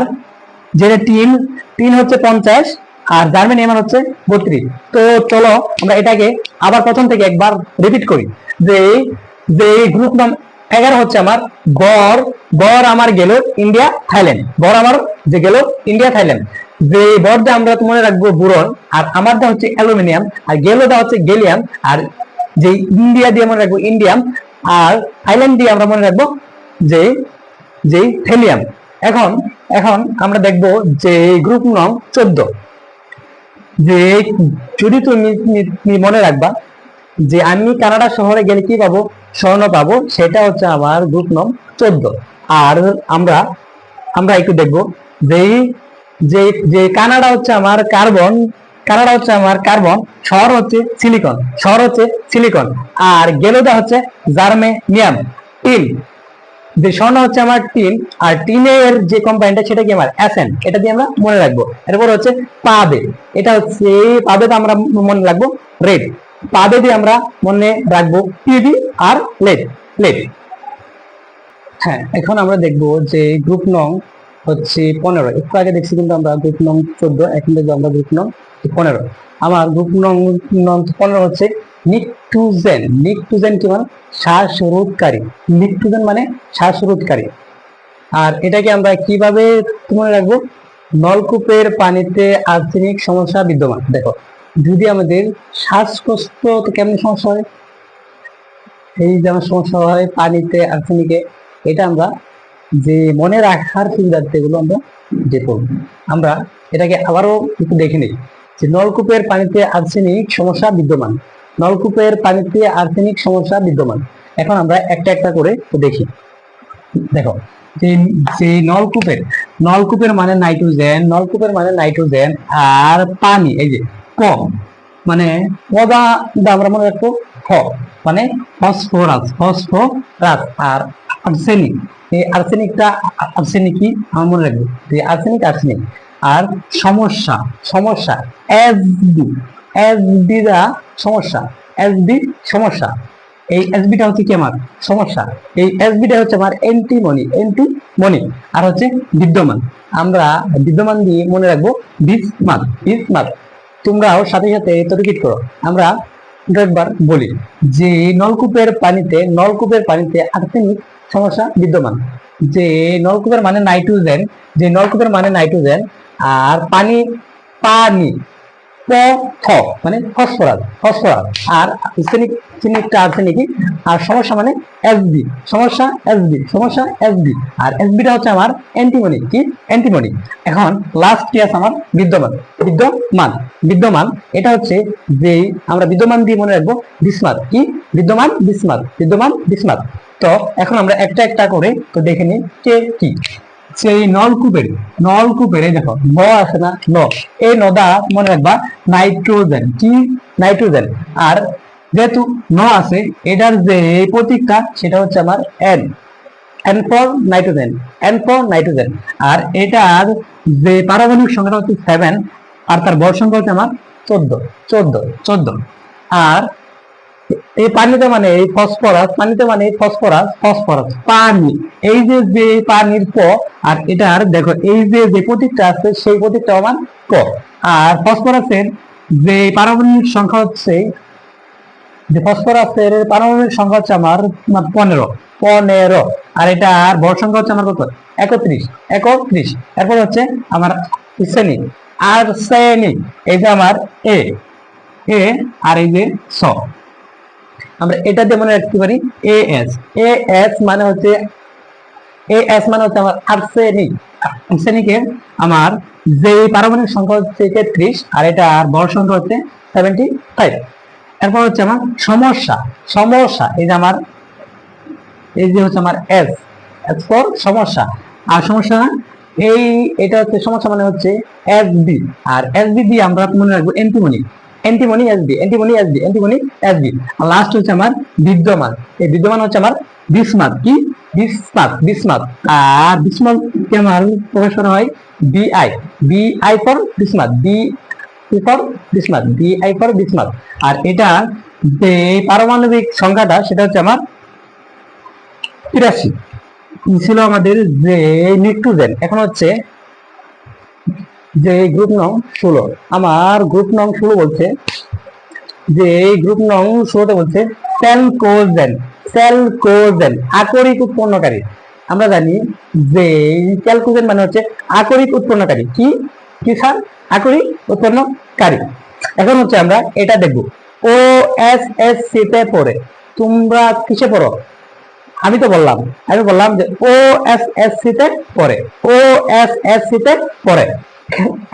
যেটা টিন হচ্ছে 50। আর জার্মেনিয়াম হচ্ছে 32। তো চলো আমরা এটাকে আবার প্রথম থেকে একবার রিপিট করি। যে যে গ্রুপ নাম 11 হচ্ছে আমার গড়। গড় আমার গেল ইন্ডিয়া থাইল্যান্ড। গড় আমার যে গেল ইন্ডিয়া থাইল্যান্ড। যে বড়টা আমরা মনে রাখবো বুরন। আর আমারটা হচ্ছে অ্যালুমিনিয়াম। আর গেলোটা হচ্ছে গেলিয়াম। আর যে ইন্ডিয়া দিয়ে মনে রাখবো ইন্ডিয়াম। আর থাইল্যান্ড দিয়ে আমরা মনে রাখবো যে যে থেলিয়াম। এখন এখন আমরা দেখব যে গ্রুপ নং 14। যে যদি তুমি মনে রাখবা যে আমি কানাডা শহরে গেলে কি পাবো? স্বর্ণ পাবো। সেটা হচ্ছে আমার গ্রুপ নং 14। আর আমরা আমরা একটু দেখবো যে যে যে কানাডা হচ্ছে আমার কার্বন। শহর হচ্ছে সিলিকন। আর গেলোটা হচ্ছে জার্মেনিয়াম। টিন। যে স্বর্ণ হচ্ছে আমার টিন। আর টিনের যে কোম্পানিটা সেটা কি? আমার SN। এটা দিয়ে আমরা মনে রাখবো। এরপর হচ্ছে পাবে। এটা হচ্ছে পাবেটা আমরা মনে রাখবো রেড। পাবে দিয়ে আমরা মনে রাখবো পিবি আর লেড। লেড। হ্যাঁ, এখন আমরা দেখবো যে গ্রুপ নং হচ্ছে 15। একটু আগে দেখছি কিন্তু আমরা গ্রুপ নং 14, এখন দেখবো আমরা গ্রুপ নং 15। আমার গ্রুপ নং 15 হচ্ছে নিকটুজেন। নিকটুজেন কি? মানে শ্বাসরোধকারী। নিকটুজেন মানে শ্বাসরোধকারী। আর এটাকে আমরা কিভাবে মনে রাখবো? নলকূপের পানিতে আর্সেনিক সমস্যা বিদ্যমান। দেখো, যদি আমাদের শ্বাসকষ্ট তো কেমন সমস্যা হয়? এই যেমন সমস্যা হয় পানিতে আর্সেনিকে। এটা আমরা যে মনে রাখার সুবিধার্থে এগুলো আমরা যে পড়ব। আমরা এটাকে আবারও একটু দেখে নিই যে নলকূপের পানিতে আর্সেনিক সমস্যা বিদ্যমান। নলকূপের পানিতে আর্সেনিক সমস্যা বিদ্যমান। এখন আমরা একটা একটা করে দেখি। দেখো, যে যে নলকূপের মানে নাইট্রোজেন। আর পানি এই যে ক মানে পদা আমরা মনে রাখবো খ মানে ফসফরাস। আর আর্সেনিক, এই আর্সেনিক কি আমরা মনে রাখবো যে আর্সেনিক। আর সমস্যা এসবি দা সমস্যা। এই এসবিটা হচ্ছে কি? আমার সমস্যা। এই এসবিটা হচ্ছে আমার অ্যান্টিমনি। আর হচ্ছে বিদ্যমান। আমরা বিদ্যমান দিয়ে মনে রাখবো বিসমাথ। তোমরাও সাথে সাথে তো রিপিট করো। আমরা একবার বলি যে নলকূপের পানিতে আর্সেনিক সমস্যা বিদ্যমান। যে নলকূপের মানে নাইট্রোজেন। আর পানি মানে ফসফরাস। আর আর্সেনিক। আর সমস্যা মানে এসবি। আর এসবিটা হচ্ছে আমার অ্যান্টিমনি। এখন লাস্ট কি আছে? আমার বিদ্যমান। এটা হচ্ছে যে আমরা বিদ্যমান দিয়ে মনে রাখবো বিসমাথ। কি? বিদ্যমান বিসমাথ। তো এখন আমরা একটা একটা করে তো দেখে নিই কে কি। সেই নলকূপের এই দেখো ন আছে না, ন, এই নদা মনে রাখবা নাইট্রোজেন, কি নাইট্রোজেন। আর যেহেতু ন আছে, এটার যে প্রতীকটা সেটা হচ্ছে আমার N, N for nitrogen, N for nitrogen. আর এটার যে পারমাণবিক সংখ্যাটা হচ্ছে 7, আর তার ভর সংখ্যা হচ্ছে আমার 14। আর এই পানিতে মানে এই ফসফরাস, পানিতে মানে এই ফসফরাস পানি, এই যে পানির প, আর এটার দেখো এই যে প্রতীকটা আছে সেই প্রতীকটা আমার ক। আর ফসফরাসের যে পারমাণবিক সংখ্যা হচ্ছে, যে ফসফরাসের পারমাণবিক সংখ্যা হচ্ছে আমার 15। আর এটার ভর সংখ্যা হচ্ছে আমার কত, 31। এরপর হচ্ছে আমার আর্সেনিক, এই যে আমার এ, আর এই যে স, আমরা এটা দিয়ে মনে রাখতে পারি এএস মানে হচ্ছে আমার আর্সেনিকের আমার যে পারমাণবিক সংখ্যা হচ্ছে 33, আর এটা আর ভর সংখ্যা হচ্ছে 75। এরপর হচ্ছে আমার সমস্যা, এই যে আমার এই যে হচ্ছে আমার এস ফর সমস্যা। আর সমস্যা এটা হচ্ছে সমস্যা মানে হচ্ছে এসবি, আর এসবি দিয়ে আমরা মনে রাখবো অ্যান্টিমনি এসবি। আর লাস্ট হচ্ছে আমার বিদ্যমান, এই বিদ্যমান হচ্ছে আমার বিসমাথ, কি বিসমাথ। আর বিসমাথ কে আমার প্রকাশ করা হয় বিআই ফর বিসমাথ। আর এটা যে পারমাণবিক সংখ্যাটা সেটা হচ্ছে আমার 83 ছিল আমাদের যে নিউট্রোজেন। এখন হচ্ছে যে গ্রুপ নং 16, আমার গ্রুপ নং 16 বলছে যে গ্রুপ নং 16তে বলছে স্যালকোজেন আকরিক উৎপন্নকারী। আমরা জানি যে স্যালকোজেন মানে হচ্ছে আকরিক উৎপন্নকারী, কি স্যার, আকরিক উৎপন্নকারী। এখন হচ্ছে আমরা এটা দেখবো ও এস এস সি তে পড়ে, তোমরা কিসে পড়ো? আমি বললাম যে ও এস এস সি তে পড়ে।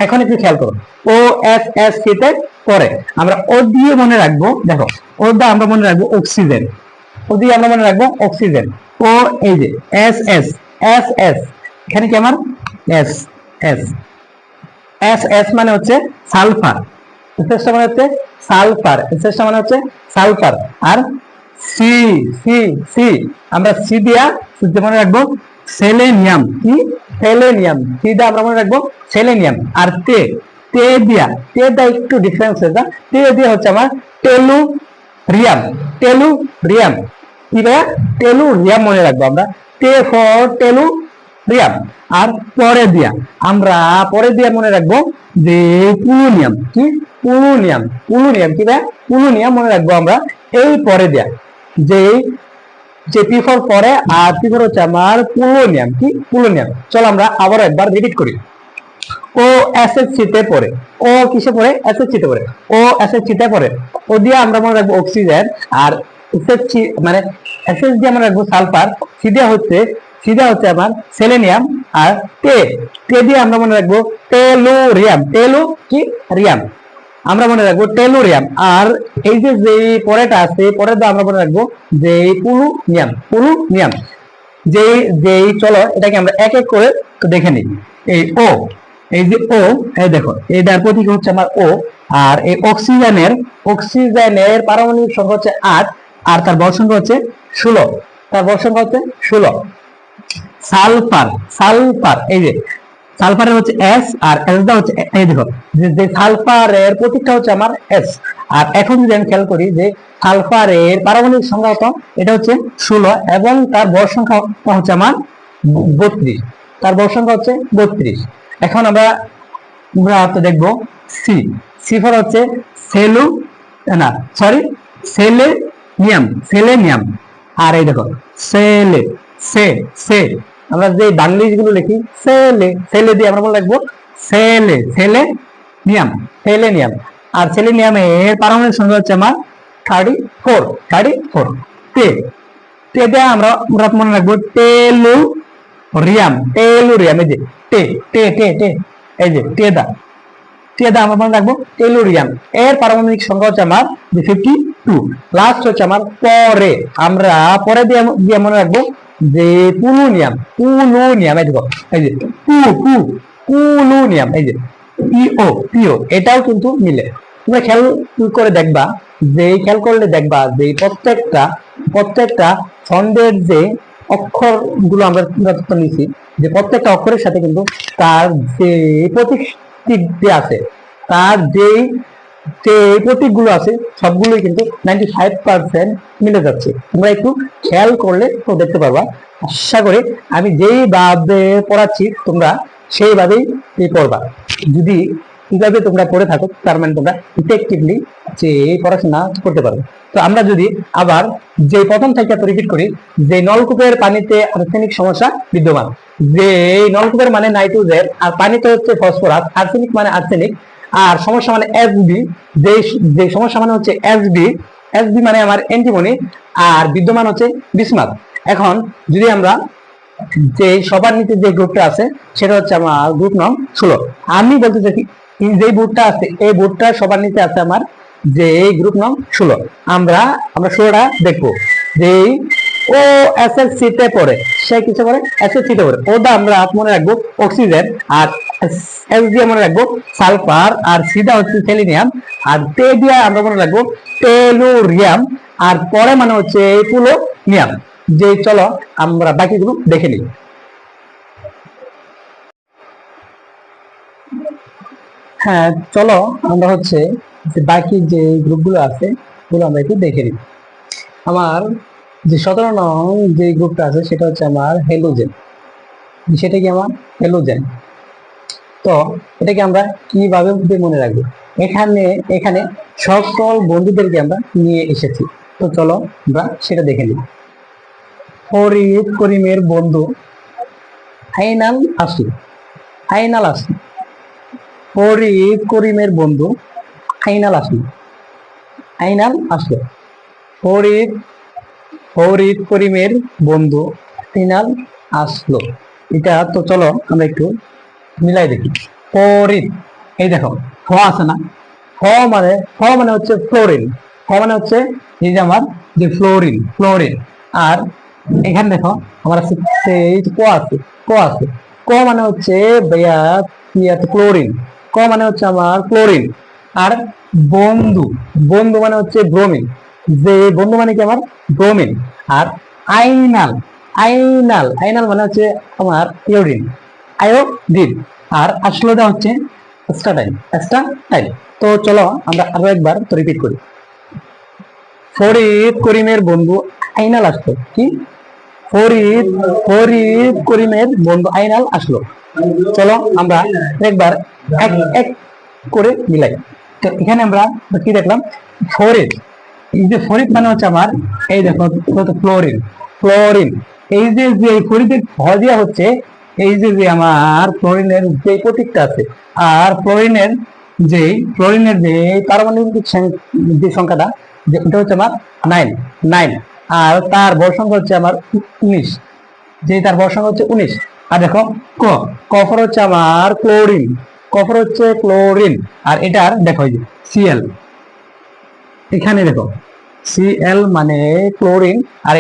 এখন একটু খেয়াল করো, ও এস এস সি তে পড়ে। আমরা ও দিয়ে মনে রাখবো, দেখো ও দিয়ে আমরা মনে রাখবো অক্সিজেন, ও এই যে এস এস, এখানে কি আমার এস মানে হচ্ছে সালফার, মানে হচ্ছে সালফার। আর সি আমরা সি দিয়া মনে রাখবো সেলেনিয়াম, কি সি দিয়া আমরা মনে রাখবো সেলেনিয়াম। আর তে দিয়া একটু ডিফারেন্স হয়েছে, তে দিয়া হচ্ছে আমার টেলুরিয়াম, কি ভাইয়া, টেলুরিয়াম মনে রাখবো আমরা, তে ফর টেলুরিয়াম। আর পরে দিয়া মনে রাখবো যে পুলুনিয়াম, কি পুলুনিয়াম কি ভাইয়া, পুলুনিয়াম মনে রাখবো আমরা এই পরে দিয়া, যে পি ফর পরে, আর পি ফর হচ্ছে আমার পুলুনিয়াম, কি পুলুনিয়াম। চলো আমরা আবার একবার রিপিট করি, ও এসএসসি তে পড়ে, ও কিসে পড়ে, এসএসসি তে পড়ে, ও এসএসসি তে পড়ে। ও দিয়ে আমরা মনে রাখবো অক্সিজেন, আর এসএসসি মানে এসএস দিয়ে আমরা রাখবো সালফার, সি দিয়ে হচ্ছে আমার সেলেনিয়াম। আর তে দিয়ে আমরা মনে রাখবো টেলুরিয়াম, আমরা মনে রাখবো টেলুরিয়াম। আর এই যে পরেটা আছে, পরেটা আমরা মনে রাখবো যে পুলুনিয়াম। চলো এটাকে আমরা এক এক করে তো দেখে নিই। এই এই দেখো এটার প্রতীক হচ্ছে আমার ও। আর এই অক্সিজেনের পারমাণবিক সংখ্যা হচ্ছে 8, আর তার ভর সংখ্যা হচ্ছে 16। সালফার এই যে সালফারের হচ্ছে এস, আর এস দা হচ্ছে এই দেখো যে সালফারের প্রতীকটা হচ্ছে আমার এস। আর এখন যদি আমি খেয়াল করি যে সালফারের পারমাণবিক সংখ্যা কত, এটা হচ্ছে 16, এবং তার ভর সংখ্যা হচ্ছে আমার 32। এখন আমরা দেখবো সি ফর হচ্ছে সেলেনিয়াম। আর এই দেখো আমরা যে বাংলিশ গুলো লিখি সেলে দিয়ে আমরা বলে রাখবো সেলেনিয়াম। আর সেলেনিয়ামের পারমাণবিক সংখ্যা হচ্ছে আমার 34। তে দিয়ে আমরা মনে রাখবো টেলুরিয়াম, এই যে এই যে আমরা মনে রাখবো টেলুরিয়াম। এর পারমাণবিক সংখ্যা হচ্ছে আমার 52। লাস্ট হচ্ছে আমার পরে, আমরা পরে দিয়ে মনে রাখবো যে পুলুনিয়াম এই দেখো, এই যে পুলুনিয়াম, এই যে পিও এটাও কিন্তু মিলে। তোমরা খেয়াল করে দেখবা, খেয়াল করলে দেখবা যে প্রত্যেকটা ছন্দের যে অক্ষর গুলো আমরা নিয়েছি, যে প্রত্যেকটা অক্ষরের সাথে কিন্তু তার যে প্রতীক আছে, তার যে প্রতীক গুলো আছে সবগুলোই কিন্তু 95% মিলে যাচ্ছে। তোমরা একটু খেয়াল করলে তো দেখতে পারবা। আশা করি আমি যেইভাবে পড়াচ্ছি তোমরা সেইভাবেই পড়বা। যদি কিভাবে তোমরা পড়ে থাকো তার মানে তোমরা ইফেক্টিভলি যে পড়াশোনা করতে পারবে। তো আমরা যদি আবার যে প্রথম থেকে রিপিট করি, যে নলকূপের পানিতে আর্সেনিক সমস্যা বিদ্যমান, যে নলকূপের মানে নাইট্রোজেন আর পানিতে হচ্ছে ফসফরাস, আর্সেনিক মানে আর্সেনিক, আর সমস্যা মানে এসবি, যে সমস্যা মানে হচ্ছে এসবি মানে আমার অ্যান্টিমনি, আর বিদ্যমান হচ্ছে বিসমাথ। এখন যদি আমরা যে সবার নিচে যে গ্রুপটা আছে সেটা হচ্ছে আমার গ্রুপ নং 16। আমি বলতে চাই যে বোর্ডটা আছে এই বোর্ডটা সবার নিচে আছে আমার যে গ্রুপ নং 16। আমরা 16টা দেখবো। যে ও এসএসসি তে পড়ে, সে কিছু করে এসএসসি তে পড়ে, ওটা আমরা মনে রাখবো অক্সিজেন, আর এস দিয়ে মনে রাখবো সালফার, আর সিদা হচ্ছে সেলিনিয়াম, আর তে দিয়ে আমরা মনে রাখবো টেলুরিয়াম, আর পরে মানে হচ্ছে পুলোনিয়াম। যে চলো আমরা বাকিগুলো দেখে নিই। হ্যাঁ চলো আমরা হচ্ছে যে বাকি যে গ্রুপগুলো আছে ওগুলো আমরা একটু দেখে নিই। আমার যে 17 নং যে গ্রুপটা আছে সেটা হচ্ছে আমার হেলোজেন। সেটা কি আমার হেলোজেন। তো এটাকে আমরা কিভাবে মনে রাখবো, এখানে সকল বন্ধুদেরকে আমরা নিয়ে এসেছি। তো চলো আমরা সেটা দেখে নিই। ফরিদ করিমের বন্ধু আইনাল আসলো। ফরিদ করিমের বন্ধু আইনাল আসলো। ফরিদ করিমের বন্ধু আইনাল আসলো। এটা তো চলো আমরা একটু মিলাই দেখি। ফরিদ, এই দেখো ফ আছে না, ফ মানে হচ্ছে ফ্লোরিন, মানে হচ্ছে এই যে আমার যে ফ্লোরিন। আর এখানে দেখো আমার আছে ক মানে হচ্ছে ক্লোরিন, মানে হচ্ছে আমার ক্লোরিন। আর বন্ধু মানে হচ্ছে ব্রোমিন, যে বন্ধু মানে কি আমার ব্রোমিন। আর আইনাল মানে হচ্ছে আমার আয়োডিন। আর আসলোটা হচ্ছে স্টাটাইন। তো চলো আমরা আরো একবার তো রিপিট করি। ফরিদ করিমের বন্ধু আইনাল আসলো। কি ফরিদ করিমের বন্ধু আইনাল আসলো। চলো আমরা একবার এক করে মিলাই। তো এখানে আমরা কি দেখলাম, ফরিদ, এই যে ফরিদ মানে হচ্ছে আমার এই দেখো ফ্লোরিন। এই যে ফরিদের ভজিয়া হচ্ছে এই যে আমার ফ্লোরিনের যে প্রতীকটা আছে, আর ফ্লোরিনের যে পারমাণবিক যে সংখ্যাটা যে ওটা হচ্ছে আমার 9, আর তার ভর সংখ্যা হচ্ছে আমার 19, যে তার ভর সংখ্যা হচ্ছে 19। আর দেখো কফর হচ্ছে আমার ক্লোরিন, আর এটার দেখো এই যে সিএল, এখানে দেখো সিএল মানে ক্লোরিন, আর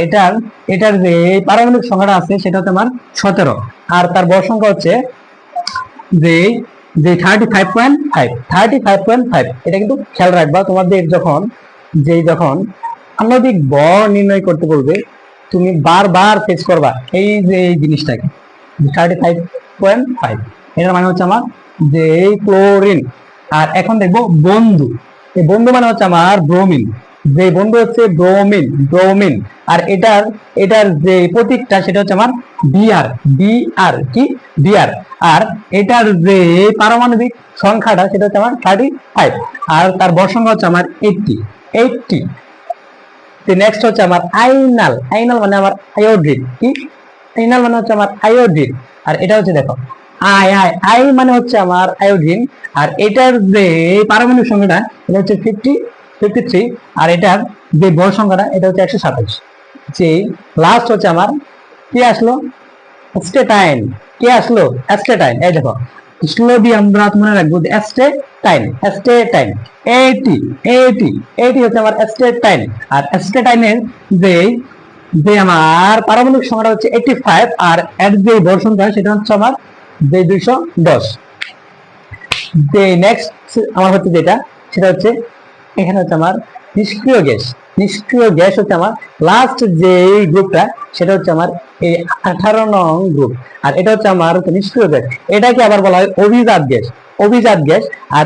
এটার যে পারমাণবিক সংখ্যাটা আছে সেটা হচ্ছে আমার 17, আর তার ভর সংখ্যা হচ্ছে যে 35.5। এটা কিন্তু খেয়াল রাখবা, তোমাদের যখন আণবিক ভর নির্ণয় করতে বলবে তুমি বারবার ফেস করবা এই যে এই জিনিসটাকে 35.5। এটার মানে হচ্ছে আমার যে ক্লোরিন। আর এখন দেখবো বন্ধু, এই বন্ধু মানে হচ্ছে আমার ব্রোমিন, যে বন্ধু হচ্ছে ব্রোমিন। আর এটার যে প্রতীকটা সেটা হচ্ছে আমার বিআর। আর এটার যে পারমাণবিক সংখ্যাটা সেটা হচ্ছে আমার 35, আর তার ভর সংখ্যা হচ্ছে আমার 80। নেক্সট হচ্ছে আমার আইনাল মানে আমার আয়োডিন। কি আইনাল মানে হচ্ছে আমার আয়োডিন, আর এটা হচ্ছে দেখো আই মানে হচ্ছে আমার আয়োডিন, আর এটার যে পারমাণবিক সংখ্যাটা এটা হচ্ছে 53, আর এটার যে ভর সংখ্যাটা এটা হচ্ছে 127। যে লাস্ট হচ্ছে আমার কি আসলো, অ্যাস্টেটাইন। এই দেখো স্লোডি আমরা মনে রাখবো যে অ্যাস্টেটাইন 80 হচ্ছে আমার অ্যাস্টেটাইন। আর অ্যাস্টেটাইনের যে যে আমার পারমাণবিক সংখ্যাটা হচ্ছে 85 আর এর যে ভর সংখ্যা সেটা হচ্ছে আমার যে 210। যে নেক্সট আমার হচ্ছে যেটা সেটা হচ্ছে এখানে হচ্ছে আমার নিষ্ক্রিয় গ্যাস। নিষ্ক্রিয় গ্যাস হচ্ছে আমার লাস্ট যে গ্রুপটা সেটা হচ্ছে আমার এই 18 নং গ্রুপ। আর এটা হচ্ছে আমার নিষ্ক্রিয় গ্যাস, এটাকে আবার বলা হয় অভিজাত গ্যাস। অভিজাত গ্যাস। আর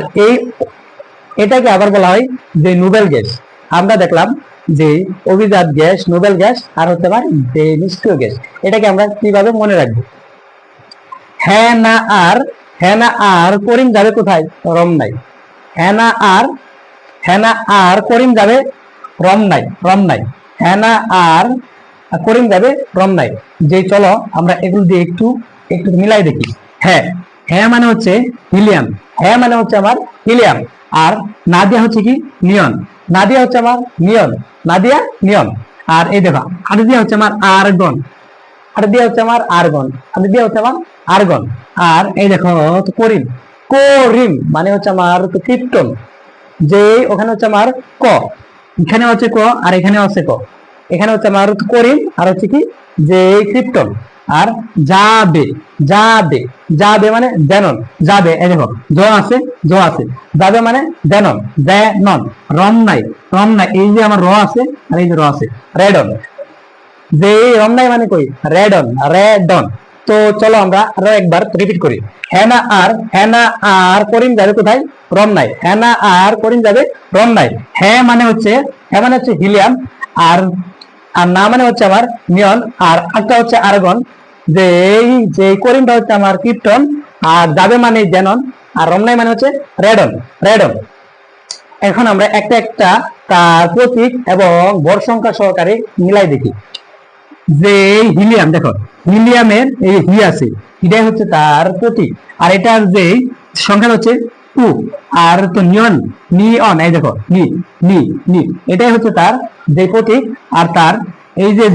এটাকে আবার বলা হয় যে নোবেল গ্যাস। আমরা দেখলাম যে অভিজাত গ্যাস, নোবেল গ্যাস আর হচ্ছে আমার যে নিষ্ক্রিয় গ্যাস। এটাকে আমরা কিভাবে মনে রাখবো? হ্যাঁ না আর, হ্যাঁ না আর করিম যাবে কোথায়? রমনায়। হ্যাঁ না আর, হ্যাঁ না আর করিম যাবে রমনায়। রমনায়। হ্যাঁ না আর করিম যাবে রমনায়। যে চলো আমরা এগুলো দিয়ে একটু একটু মিলাই দেখি। হ্যাঁ, হ্যাঁ মানে হচ্ছে হিলিয়াম। হ্যাঁ মানে হচ্ছে আমার হিলিয়াম। আর নাদিয়া হচ্ছে কি? নিয়ন। নাদিয়া হচ্ছে আমার নিয়ন। নাদিয়া নিয়ন। আর এই দেখো আরদিয়া হচ্ছে আমার আর্গন। আরদিয়া হচ্ছে আমার আর্গন। আরদিয়া হচ্ছে আমার আর্গন। আর এই দেখো করিম। কোরিম মানে হচ্ছে আমার ক্রিপ্টন। যে ওখানে হচ্ছে আমার ক, এখানে হচ্ছে ক আর এখানে হচ্ছে ক। এখানে হচ্ছে আমার করিম আর হচ্ছে কি যে ক্রিপ্টন। আর যাবে, যাবে, যাবে মানে দেনন। যাবে এই দেখো জ আছে, জ আছে। যাবে মানে দেনন, দেনন। রমনাই, রমনাই এই যে আমার র আছে আর এই যে র আছে। রেডন। যে রমনাই মানে কই? Radon, radon. তো চলো আমরা আরো একবার রিপিট করি। হেনা আর, হেনা আর করিম যাবে কোথায়? রমনাই। হেনা আর করিম যাবে রমনাই। হ্যাঁ মানে হচ্ছে, হ্যাঁ মানে হচ্ছে হিলিয়াম। আর আর না মানে হচ্ছে আমার নিয়ন। আর একটা হচ্ছে আর্গন। যে যে করিমটা হচ্ছে আমার ক্রিপ্টন। আর যাবে মানে জেনন। আর রমনাই মানে হচ্ছে রেডন, রেডন। এখন আমরা একটা একটা তার প্রতীক এবং ভর সংখ্যা সহকারে মিলাই দেখি। যে হিলিয়াম, দেখো হিলিয়ামের এই হি আছে, এটাই হচ্ছে তার প্রতীক। আর এটার যে সংখ্যা হচ্ছে 2। আর তো নিয়ন, নিয়ন এই দেখো নি, নি, নি এটাই হচ্ছে তার যে প্রতীক। আর তার এই যে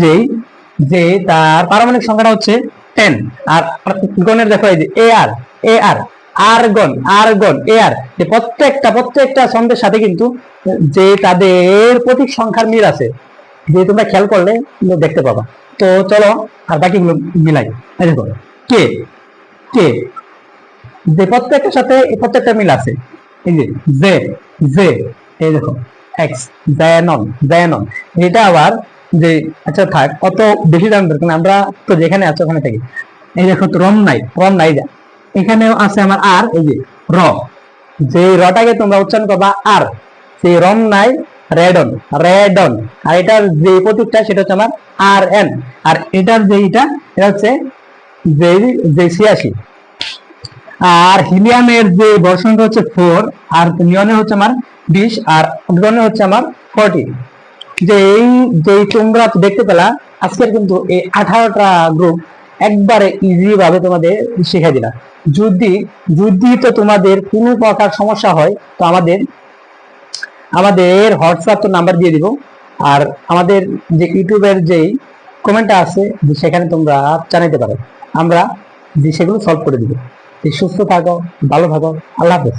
যে তার পারমাণবিক সংখ্যাটা হচ্ছে 10। আর গণের দেখো এই যে এ আর, এ আর, আর্গন, আর্গন, এয়ার। যে প্রত্যেকটা ছন্দের সাথে কিন্তু যে তাদের প্রতীক সংখ্যার মিল আছে, যে তোমরা খেয়াল করলে দেখতে পাবা। তো চলো আর বাকিগুলো মিলাই। এই দেখো কে, কে যে প্রত্যেকটার সাথে প্রত্যেকটা মিল আছে। এই যে যে এই দেখো এক্স, জায়ানন, জায়ানন। এটা আবার যে আচ্ছা থাক অত বেশি জানবে না, আমরা তো যেখানে আছো ওখানে থেকে। এই দেখো তো রমনাই, রমনাই যা এখানেও আছে আমার আর এই যে র। যে রটাকে তোমরা উচ্চারণ করবা আর। সেই রমনাই রেডন, রেডন। আর এটার যে প্রতীকটা সেটা হচ্ছে আমার আর এন। আর এটার যে এটা হচ্ছে যে যে 86। আর হিলিয়ামের যে ভর সংখ্যা হচ্ছে 4। আর নিয়নের হচ্ছে আমার 20। আর আর্গনের হচ্ছে আমার 40। যে এই যে তোমরা দেখতে পেলা আজকের কিন্তু এই 18টা গ্রুপ একবারে ইজি ভাবে তোমাদের শিখাই দিলাম। যদি যদি তো তোমাদের কোনো প্রকার সমস্যা হয় তো আমাদের হোয়াটসঅ্যাপ তো নাম্বার দিয়ে দিব। আর আমাদের যে ইউটিউবের যেই কমেন্টটা আছে যে সেখানে তোমরা জানাইতে পারো, আমরা যে সেগুলো সলভ করে দিব। সুস্থ থাকো, ভালো থাকো, আল্লাহ হাফেজ।